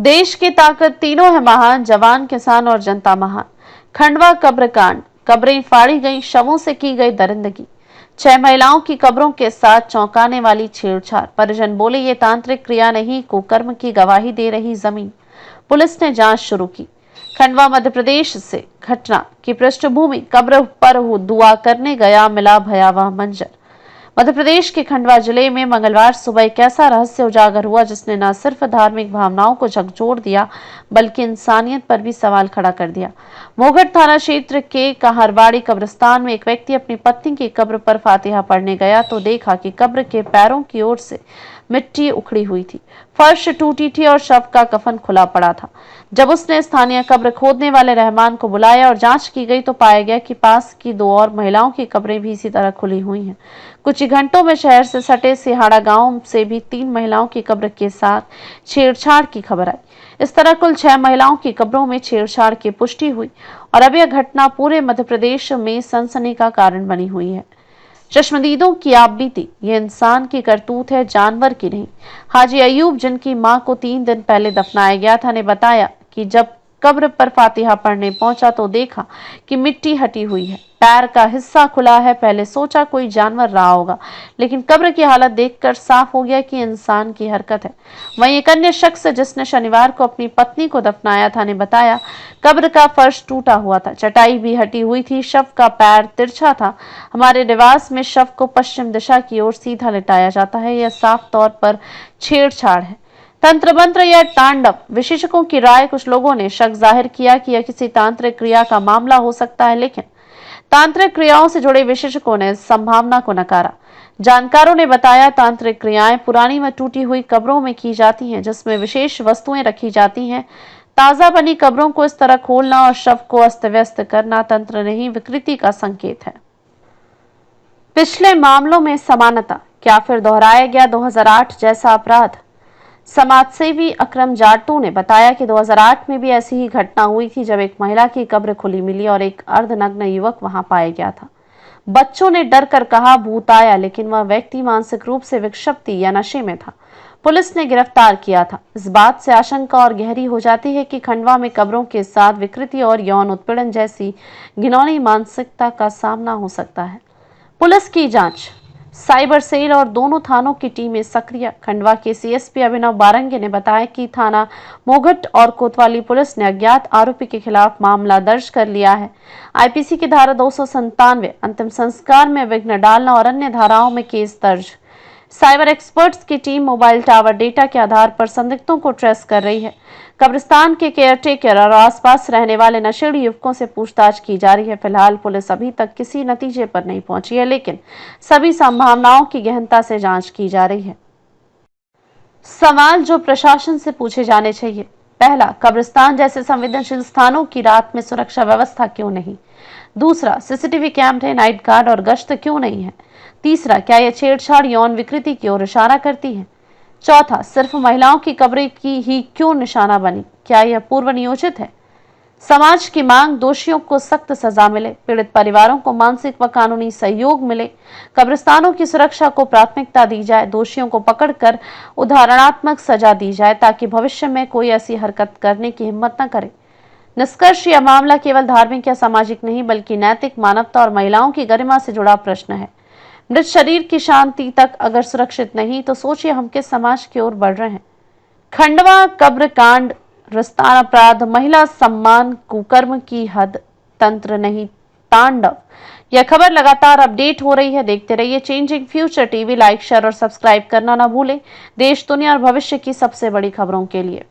देश की ताकत तीनों है महान, जवान किसान और जनता महान। खंडवा कब्र कांड, कब्रें फाड़ी गई, शवों से की गई दरिंदगी। 6 महिलाओं की कब्रों के साथ चौंकाने वाली छेड़छाड़। परिजन बोले ये तांत्रिक क्रिया नहीं, कुकर्म की गवाही दे रही जमीन। पुलिस ने जांच शुरू की। खंडवा मध्य प्रदेश से घटना की पृष्ठभूमि, कब्र पर दुआ करने गया, मिला भयावह मंजर। मध्य प्रदेश के खंडवा जिले में मंगलवार सुबह एक ऐसा रहस्य उजागर हुआ जिसने न सिर्फ धार्मिक भावनाओं को झकझोर दिया बल्कि इंसानियत पर भी सवाल खड़ा कर दिया। मोघट थाना क्षेत्र के कहरवाड़ी कब्रिस्तान में एक व्यक्ति अपनी पत्नी की कब्र पर फातिहा पढ़ने गया तो देखा कि कब्र के पैरों की ओर से मिट्टी उखड़ी हुई थी, फर्श टूटी थी और शव का कफन खुला पड़ा था। जब उसने स्थानीय कब्र खोदने वाले रहमान को बुलाया और जांच की गई तो पाया गया कि पास की 2 और महिलाओं की कब्रें भी इसी तरह खुली हुई हैं। कुछ ही घंटों में शहर से सटे सिहाड़ा गांव से भी 3 महिलाओं की कब्र के साथ छेड़छाड़ की खबर आई। इस तरह कुल 6 महिलाओं की कब्रों में छेड़छाड़ की पुष्टि हुई और अब यह घटना पूरे मध्य प्रदेश में सनसनी का कारण बनी हुई है। चश्मदीदों की आप बीती, ये इंसान की करतूत है, जानवर की नहीं। हाजी अयूब, जिनकी मां को 3 दिन पहले दफनाया गया था, ने बताया कि जब कब्र पर फातिहा पढ़ने पहुंचा तो देखा कि मिट्टी हटी हुई है, पैर का हिस्सा खुला है। पहले सोचा कोई जानवर रहा होगा, लेकिन कब्र की हालत देखकर साफ हो गया कि इंसान की हरकत है। वहीं एक अन्य शख्स जिसने शनिवार को अपनी पत्नी को दफनाया था ने बताया कब्र का फर्श टूटा हुआ था, चटाई भी हटी हुई थी, शव का पैर तिरछा था। हमारे रिवाज में शव को पश्चिम दिशा की ओर सीधा लिटाया जाता है। यह साफ तौर पर छेड़छाड़ है, तंत्र मंत्र या तांडव। विशेषज्ञों की राय, कुछ लोगों ने शक जाहिर किया कि यह किसी तांत्रिक क्रिया का मामला हो सकता है, लेकिन तांत्रिक क्रियाओं से जुड़े विशेषज्ञों ने संभावना को नकारा। जानकारों ने बताया तांत्रिक क्रियाएं पुरानी व टूटी हुई कब्रों में की जाती हैं, जिसमें विशेष वस्तुएं रखी जाती हैं। ताजा बनी कब्रों को इस तरह खोलना और शव को अस्त व्यस्त करना तंत्र नहीं, विकृति का संकेत है। पिछले मामलों में समानता, क्या फिर दोहराया गया 2008 जैसा अपराध? समाजसेवी अकरम जाटू ने बताया कि 2008 में भी ऐसी ही घटना हुई थी, जब एक महिला की कब्र खुली मिली और एक अर्धनग्न युवक वहां पाया गया था। बच्चों ने डर कर कहा भूत आया, लेकिन वह व्यक्ति मानसिक रूप से विक्षिप्त या नशे में था। पुलिस ने गिरफ्तार किया था। इस बात से आशंका और गहरी हो जाती है कि खंडवा में कब्रों के साथ विकृति और यौन उत्पीड़न जैसी घिनौनी मानसिकता का सामना हो सकता है। पुलिस की जांच, साइबर सेल और दोनों थानों की टीमें सक्रिय। खंडवा के सीएसपी अभिनव बारंगे ने बताया कि थाना मोघट और कोतवाली पुलिस ने अज्ञात आरोपी के खिलाफ मामला दर्ज कर लिया है। आईपीसी की धारा 297 अंतिम संस्कार में विघ्न डालना और अन्य धाराओं में केस दर्ज। साइबर एक्सपर्ट्स की टीम मोबाइल टावर डेटा के आधार पर संदिग्धों को ट्रेस कर रही है। कब्रिस्तान के केयरटेकर और आसपास रहने वाले नशेड़ी युवकों से पूछताछ की जा रही है। फिलहाल पुलिस अभी तक किसी नतीजे पर नहीं पहुंची है, लेकिन सभी संभावनाओं की गहनता से जांच की जा रही है। सवाल जो प्रशासन से पूछे जाने चाहिए: पहला, कब्रिस्तान जैसे संवेदनशील स्थानों की रात में सुरक्षा व्यवस्था क्यों नहीं? दूसरा, सीसीटीवी कैमरे, नाइट गार्ड और गश्त क्यों नहीं है? तीसरा, क्या यह छेड़छाड़ यौन विकृति की ओर इशारा करती है? चौथा, सिर्फ महिलाओं की कब्रें की ही क्यों निशाना बनी? क्या यह पूर्व नियोजित है? समाज की मांग, दोषियों को सख्त सजा मिले, पीड़ित परिवारों को मानसिक व कानूनी सहयोग मिले, कब्रिस्तानों की सुरक्षा को प्राथमिकता दी जाए, दोषियों को पकड़कर उदाहरणात्मक सजा दी जाए ताकि भविष्य में कोई ऐसी हरकत करने की हिम्मत न करे। निष्कर्ष, यह मामला केवल धार्मिक या सामाजिक नहीं बल्कि नैतिक, मानवता और महिलाओं की गरिमा से जुड़ा प्रश्न है। मृत शरीर की शांति तक अगर सुरक्षित नहीं तो सोचिए हम किस समाज की ओर बढ़ रहे हैं। खंडवा कब्र कांड, रस्तान अपराध, महिला सम्मान, कुकर्म की हद, तंत्र नहीं तांडव। यह खबर लगातार अपडेट हो रही है। देखते रहिए changing future TV. Like, share और सब्सक्राइब करना ना भूलें। देश, दुनिया और भविष्य की सबसे बड़ी खबरों के लिए।